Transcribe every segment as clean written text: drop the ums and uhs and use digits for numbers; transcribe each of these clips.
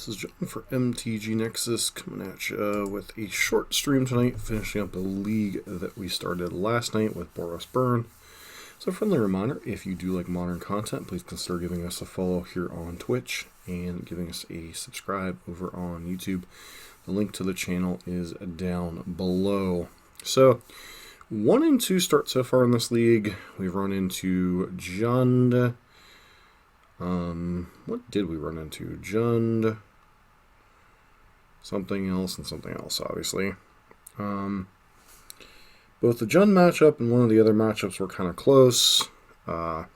This is John for MTG Nexus coming at you with a short stream tonight, finishing up the league that we started last night with Boros Burn. So a friendly reminder, if you do like modern content, please consider giving us a follow here on Twitch and giving us a subscribe over on YouTube. The link to the channel is down below. So 1 and 2 start so far in this league. We've run into Jund. What did we run into? Jund, something else, and something else, obviously. Both the Jund matchup and one of the other matchups were kind of close. Don't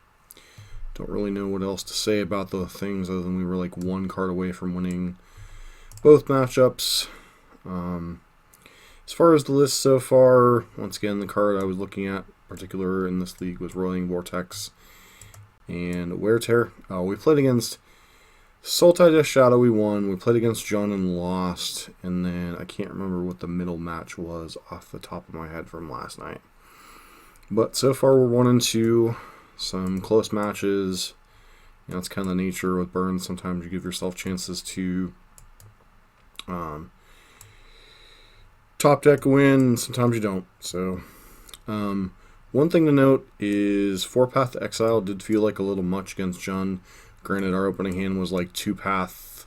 really know what else to say about the things other than we were like 1 card away from winning both matchups. As far as the list so far, once again, the card I was looking at particular in this league was Roiling Vortex and Wear Tear. We played against Sultai Shadow, we won. We played against John and lost. And then I can't remember what the middle match was off the top of my head from last night. But so far we're 1 and 2. Some close matches. You know, it's kind of the nature with Burn. Sometimes you give yourself chances to top deck win. Sometimes you don't. So one thing to note is 4-Path to Exile did feel like a little much against Jund. Granted, our opening hand was like 2-path,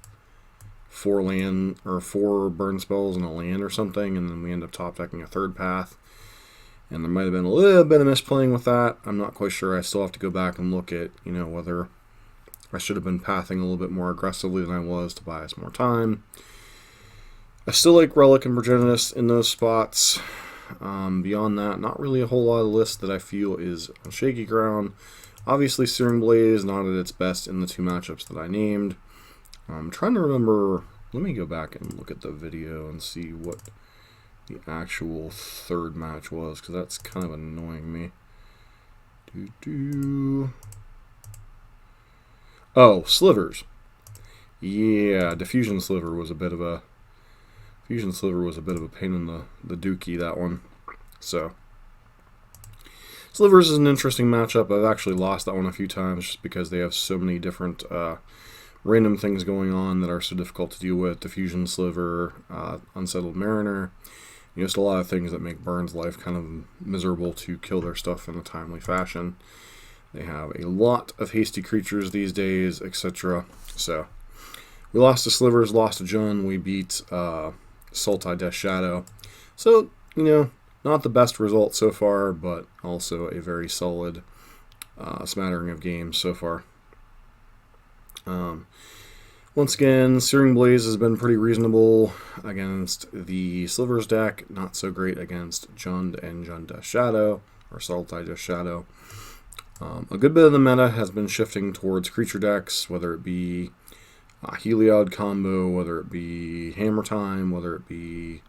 4 land, or 4 burn spells and a land or something, and then we end up top decking a 3rd path. And there might have been a little bit of misplaying with that. I'm not quite sure. I still have to go back and look at, you know, whether I should have been pathing a little bit more aggressively than I was to buy us more time. I still like Relic and Progenitus in those spots. Beyond that, not really a whole lot of list that I feel is on shaky ground. Obviously, Searing Blaze not at its best in the 2 matchups that I named. I'm trying to remember. Let me go back and look at the video and see what the actual 3rd match was, because that's kind of annoying me. Oh, Slivers. Yeah, Diffusion Sliver was a bit of a pain in the dookie, that one. So Slivers is an interesting matchup. I've actually lost that one a few times just because they have so many different random things going on that are so difficult to deal with. Diffusion Sliver, Unsettled Mariner, just a lot of things that make Burn's life kind of miserable to kill their stuff in a timely fashion. They have a lot of hasty creatures these days, etc. So we lost to Slivers, lost to Jund, we beat Sultai Shadow. So, you know, not the best result so far, but also a very solid smattering of games so far. Once again, Searing Blaze has been pretty reasonable against the Slivers deck, not so great against Jund and Jund Shadow, or Sultai Shadow. A good bit of the meta has been shifting towards creature decks, whether it be Heliod combo, whether it be Hammer Time, whether it be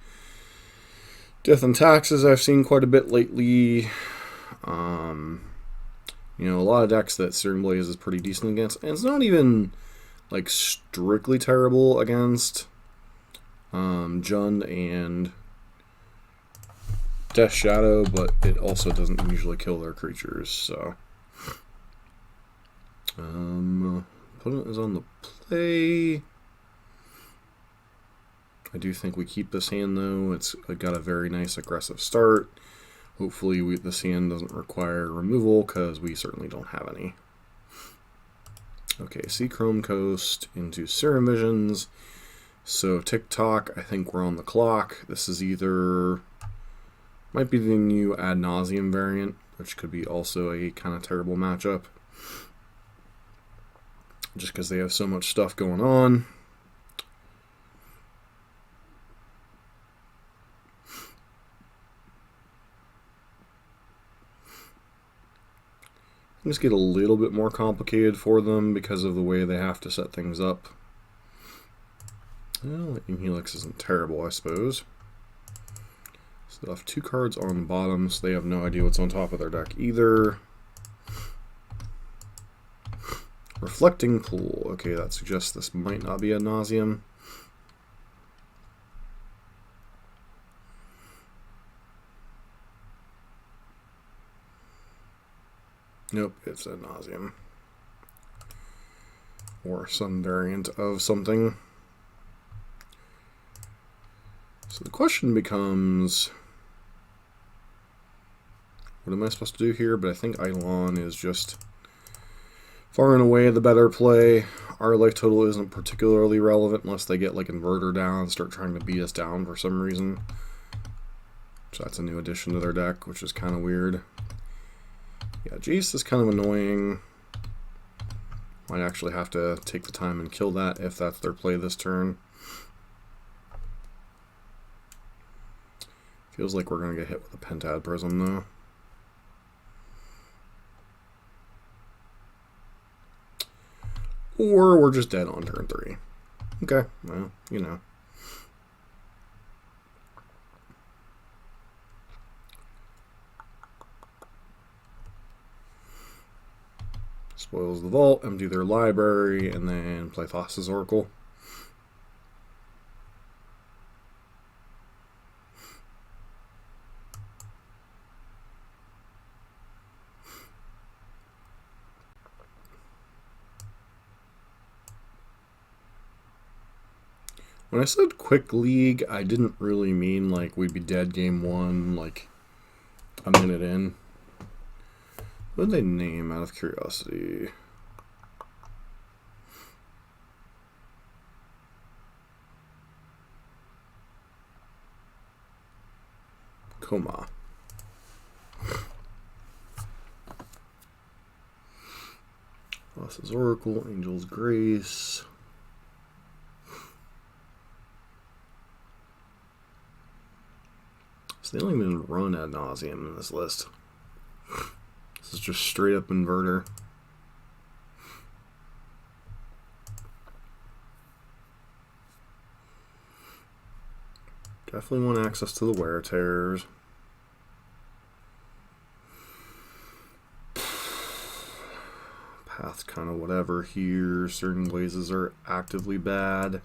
Death and Taxes. I've seen quite a bit lately. You know, a lot of decks that Searing Blaze is pretty decent against, and it's not even like strictly terrible against Jund and Death Shadow, but it also doesn't usually kill their creatures. So opponent is on the play. I do think we keep this hand, though. It's got a very nice aggressive start. Hopefully this hand doesn't require removal, because we certainly don't have any. Okay, Sea Chrome Coast into Serum Visions. So TikTok, I think we're on the clock. This is either, might be the new Ad Nauseam variant, which could be also a kind of terrible matchup, just because they have so much stuff going on. Things get a little bit more complicated for them because of the way they have to set things up. Well, Lightning Helix isn't terrible, I suppose. So they'll have 2 cards on the bottom, so they have no idea what's on top of their deck either. Reflecting Pool. Okay, that suggests this might not be Ad Nauseam. Nope, it's Ad Nauseam. Or some variant of something. So the question becomes, what am I supposed to do here? But I think Eidolon is just far and away the better play. Our life total isn't particularly relevant unless they get like Inverter down and start trying to beat us down for some reason. So that's a new addition to their deck, which is kind of weird. Yeah, Jace is kind of annoying. Might actually have to take the time and kill that if that's their play this turn. Feels like we're going to get hit with a Pentad Prism though. Or we're just dead on turn 3. Okay, well, you know. Spoils the vault, empty their library, and then play Thassa's Oracle. When I said quick league, I didn't really mean like we'd be dead game 1, like a minute in. What did they name out of curiosity? Coma. Thassa's Oracle, Angel's Grace. So they don't even run ad nauseum in this list. This is just straight up Inverter. Definitely want access to the Wear Tears. Path's kind of whatever here. Certain blazes are actively bad.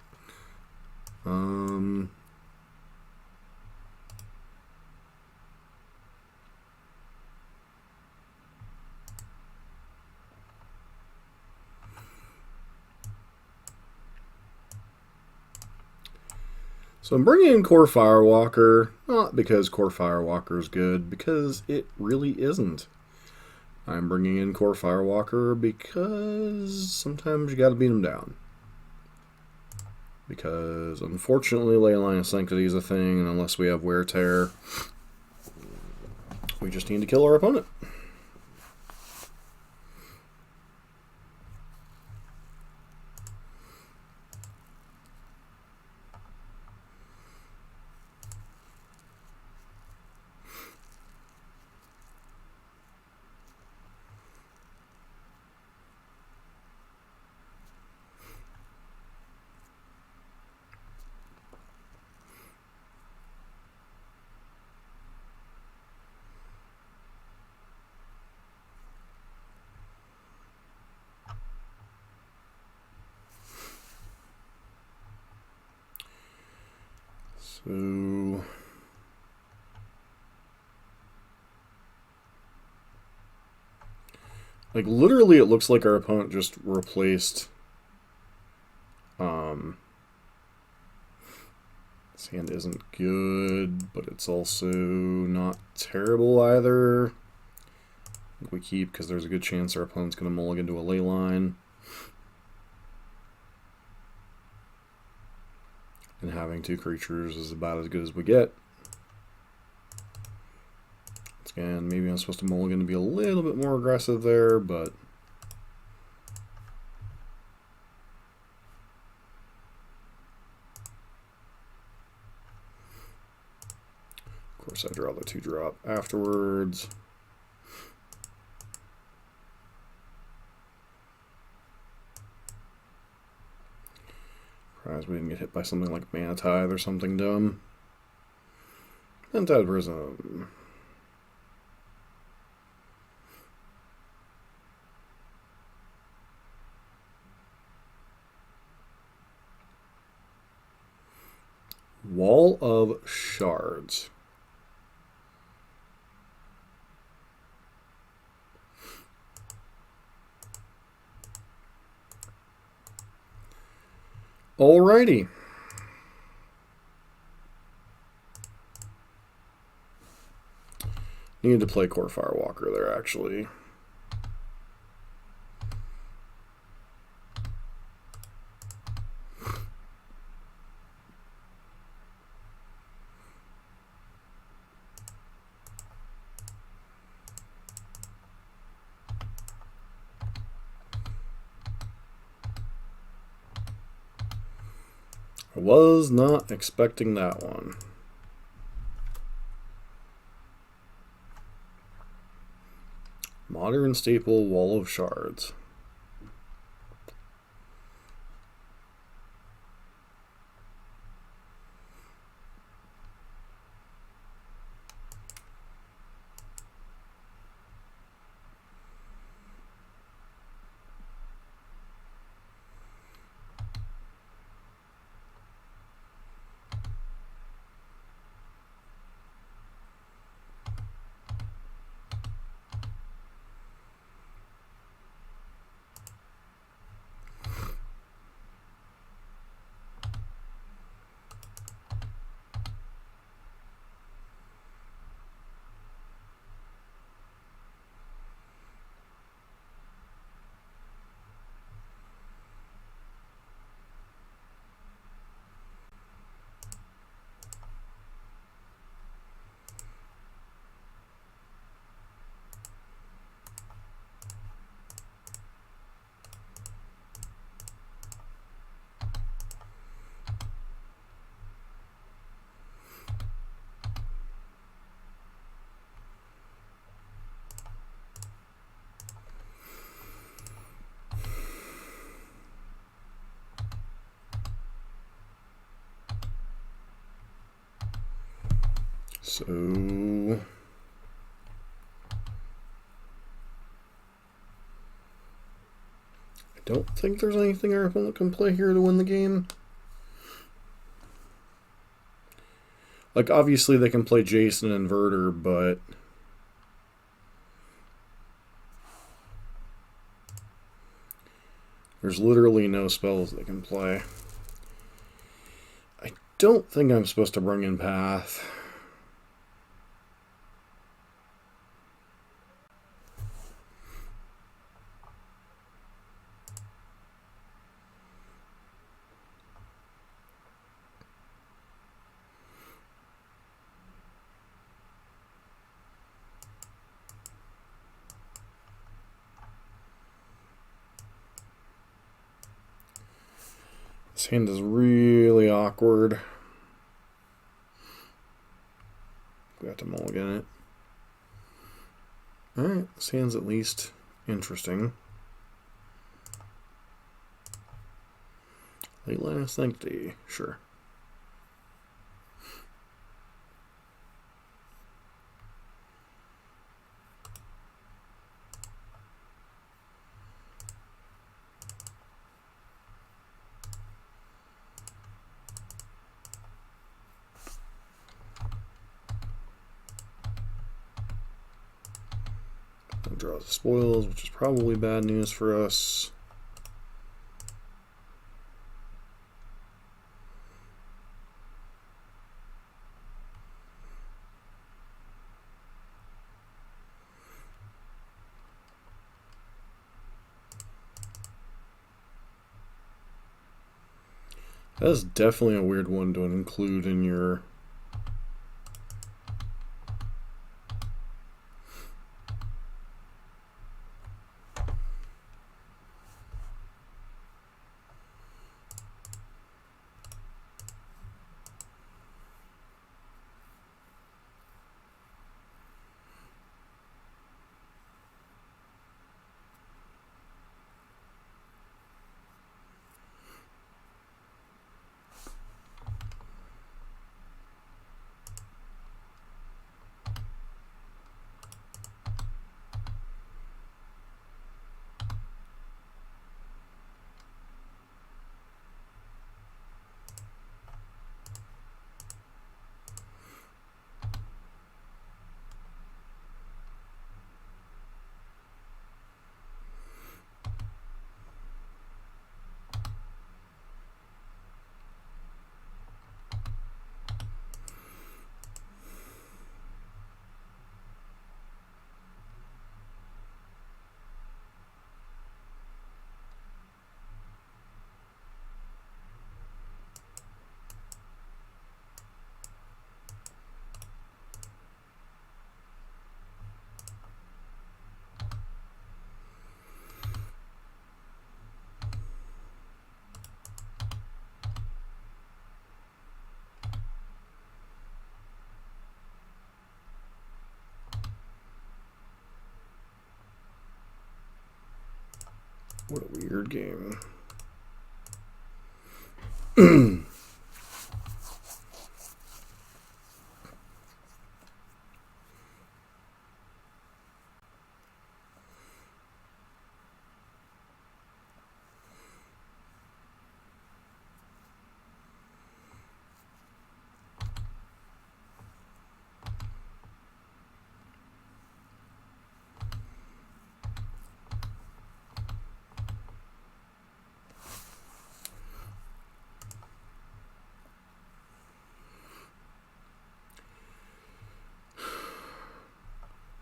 So I'm bringing in Core Firewalker, not because Core Firewalker is good, because it really isn't. I'm bringing in Core Firewalker because sometimes you gotta beat him down. Because unfortunately Leyline of Sanctity is a thing, and unless we have Wear Tear, we just need to kill our opponent. So like literally it looks like our opponent just replaced this hand isn't good, but it's also not terrible either. I think we keep because there's a good chance our opponent's going to mulligan to a Leyline. And having 2 creatures is about as good as we get. Again, maybe I'm supposed to mulligan to be a little bit more aggressive there, but of course I draw the 2-drop afterwards. Surprised we didn't get hit by something like Mana Tithe or something dumb. Pentad Prism. Wall of Shards. Alrighty. Needed to play Core Firewalker there, actually. I was not expecting that one. Modern staple, Wall of Shards. So I don't think there's anything our opponent can play here to win the game. Like, obviously they can play Jason and Inverter, but there's literally no spells they can play. I don't think I'm supposed to bring in Path. This hand is really awkward. We have to mulligan it. Alright, this hand's at least interesting. Late Line of Sanctity, sure. Draws the spoils, which is probably bad news for us. That's definitely a weird one to include in your What a weird game.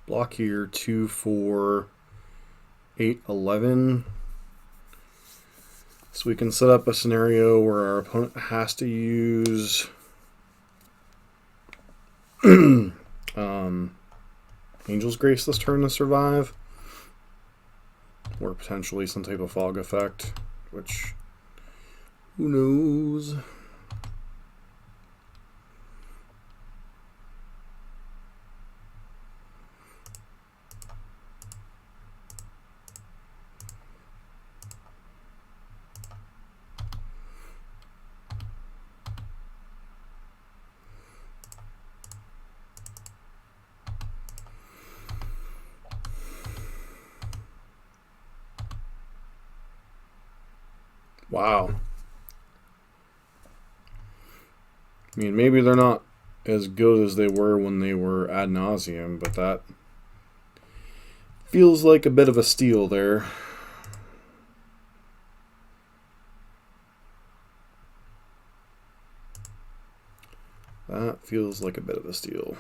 Block here, 2, 4, 8, 11. So we can set up a scenario where our opponent has to use Angel's Grace this turn to survive, or potentially some type of fog effect, which who knows. Wow. I mean, maybe they're not as good as they were when they were ad nauseum, but that feels like a bit of a steal there. That feels like a bit of a steal.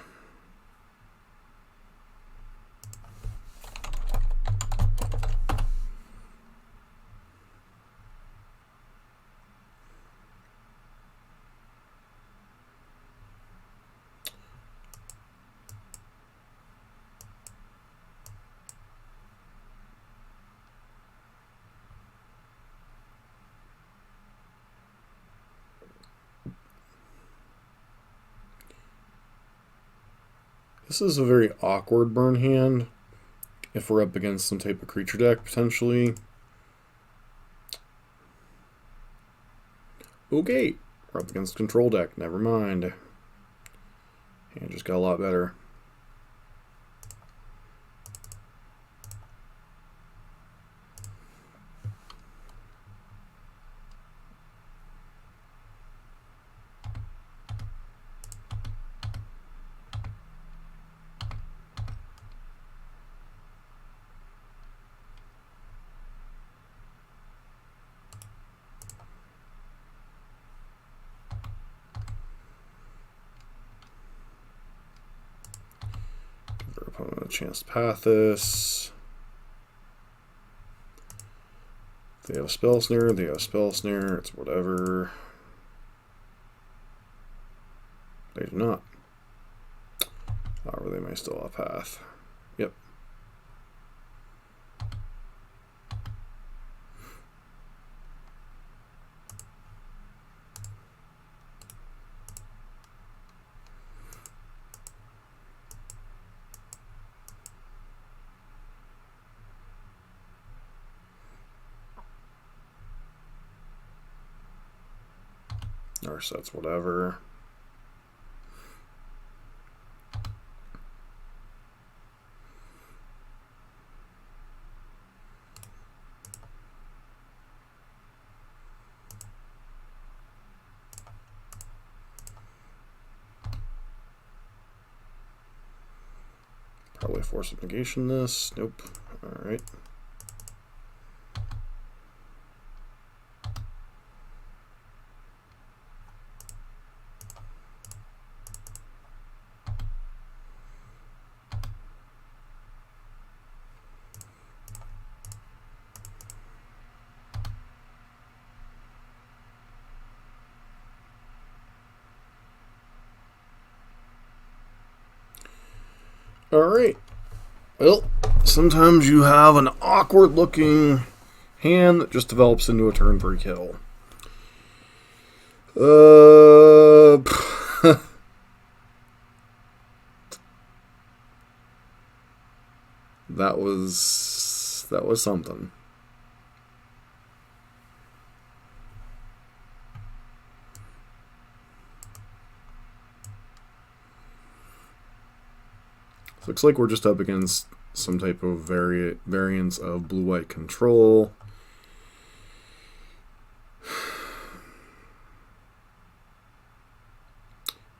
This is a very awkward burn hand if we're up against some type of creature deck, potentially. Okay, we're up against control deck, never mind. Hand just got a lot better. Give our opponent a chance to path this. If they have a spell snare, they have a spell snare, it's whatever. They do not. However, they may still have path. Yep. Or sets whatever. Probably force of negation this. Nope. Alright. Alright. Well, sometimes you have an awkward looking hand that just develops into a turn 3 kill. That was something. Looks like we're just up against some type of variance of blue-white control.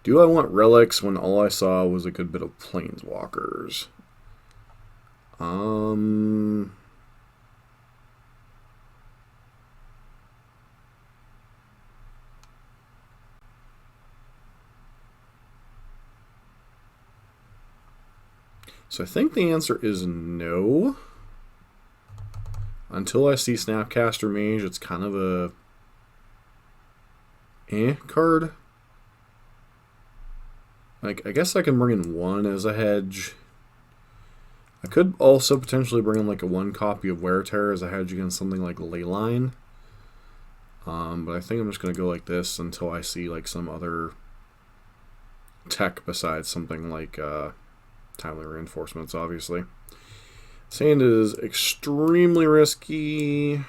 Do I want relics when all I saw was a good bit of planeswalkers? So I think the answer is no. Until I see Snapcaster Mage, it's kind of a card. Like, I guess I can bring in one as a hedge. I could also potentially bring in like a 1 copy of Wear Tear as a hedge against something like Leyline. But I think I'm just going to go like this until I see like some other tech besides something like Timely Reinforcements, obviously. Sand is extremely risky,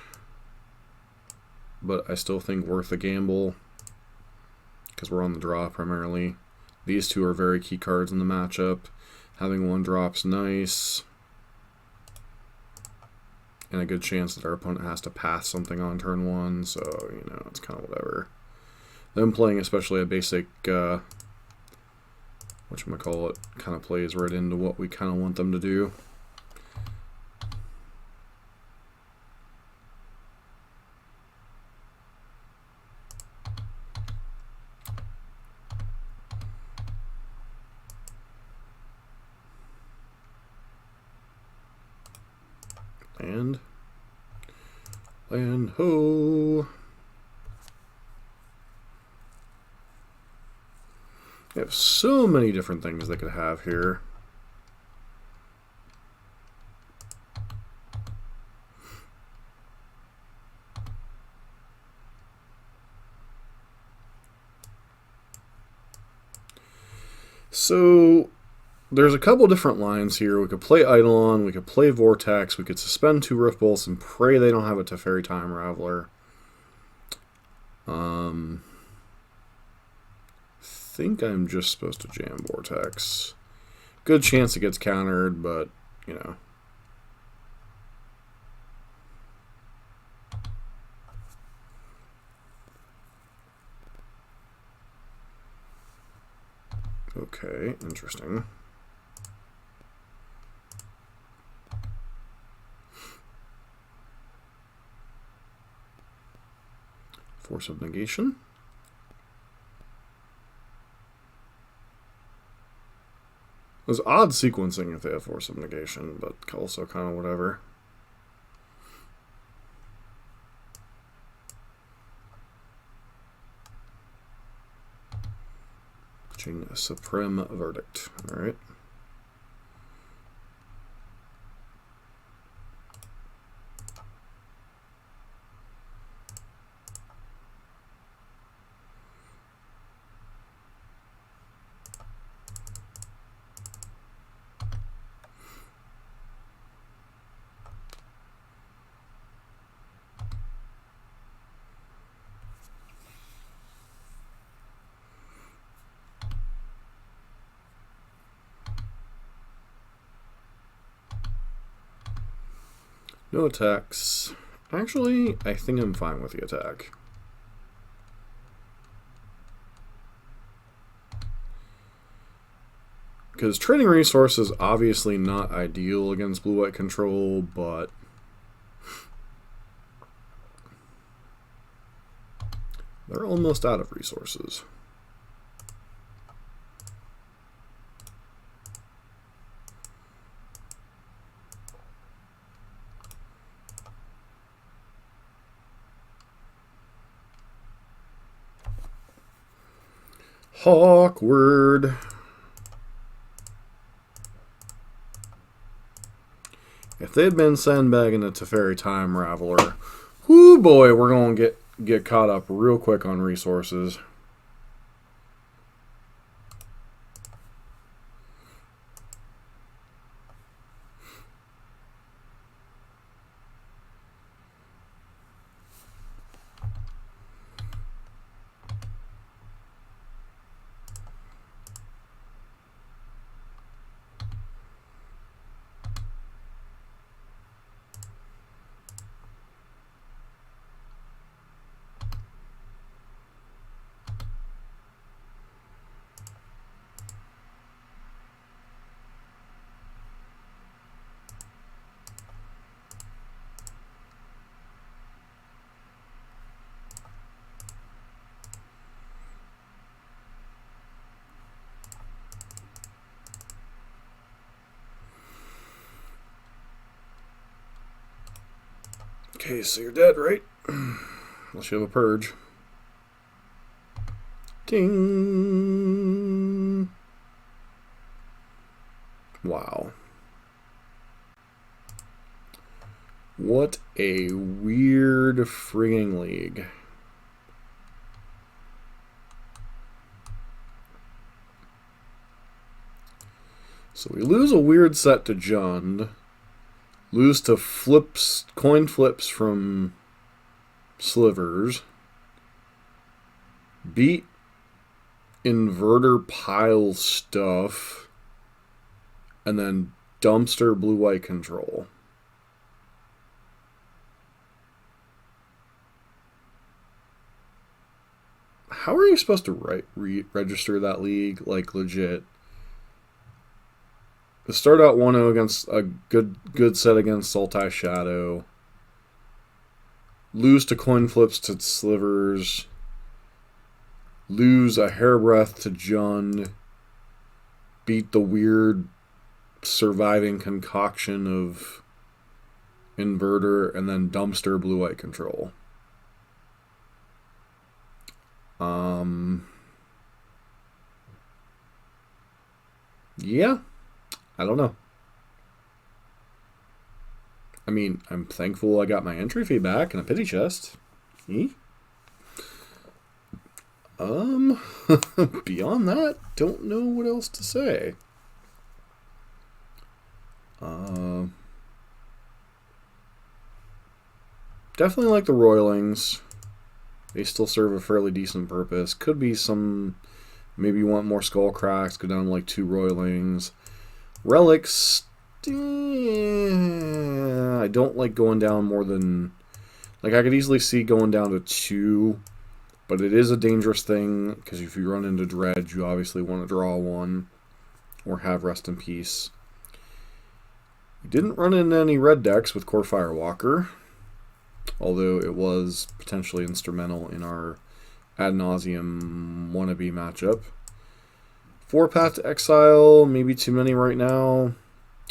but I still think worth a gamble because we're on the draw primarily. These two are very key cards in the matchup. Having 1 drop's nice, and a good chance that our opponent has to pass something on turn 1, so, you know, it's kind of whatever. Them playing especially a basic, whatchamacallit, kind of plays right into what we kind of want them to do. And ho! We have so many different things they could have here. So there's a couple different lines here. We could play Eidolon, we could play Vortex, we could suspend 2 Rift Bolts and pray they don't have a Teferi Time Raveler. I think I'm just supposed to jam Vortex. Good chance it gets countered, but, you know. Okay, interesting. Force of Negation. There's odd sequencing if they have Force of Negation, but also kind of whatever. A Supreme Verdict. Alright. No attacks. Actually, I think I'm fine with the attack. Because trading resources is obviously not ideal against blue-white control, but they're almost out of resources. Awkward. If they'd been sandbagging the Teferi Time Raveler, whoo boy, we're going to get caught up real quick on resources. Okay, so you're dead, right? Unless you have a purge. Ding! Wow. What a weird frigging league. So we lose a weird set to John. Lose to coin flips from Slivers. Beat Inverter Pile Stuff. And then Dumpster Blue-White Control. How are you supposed to register that league, like, legit? To start out 1-0 against a good set against Sultai Shadow. Lose to coin flips to Slivers. Lose a hairbreadth to Jund. Beat the weird surviving concoction of Inverter and then Dumpster Blue-White Control. Yeah. I don't know. I mean, I'm thankful I got my entry fee back and a pity chest. Beyond that, don't know what else to say. Definitely like the Roilings. They still serve a fairly decent purpose. Could be some, maybe you want more Skull Cracks, go down to like 2 Roilings. Relics, I don't like going down more than, like I could easily see going down to 2, but it is a dangerous thing, because if you run into Dredge, you obviously want to draw 1, or have Rest in Peace. We didn't run into any red decks with Core Firewalker, although it was potentially instrumental in our Ad Nauseam wannabe matchup. 4 Path to Exile, maybe too many right now.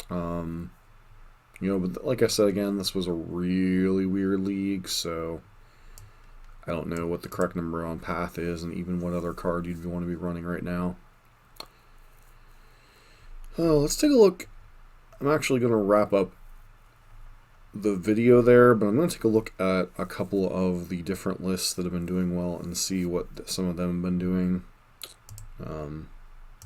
But like I said again, this was a really weird league, so I don't know what the correct number on Path is, and even what other card you'd want to be running right now. Let's take a look. I'm actually going to wrap up the video there, but I'm going to take a look at a couple of the different lists that have been doing well and see what some of them have been doing.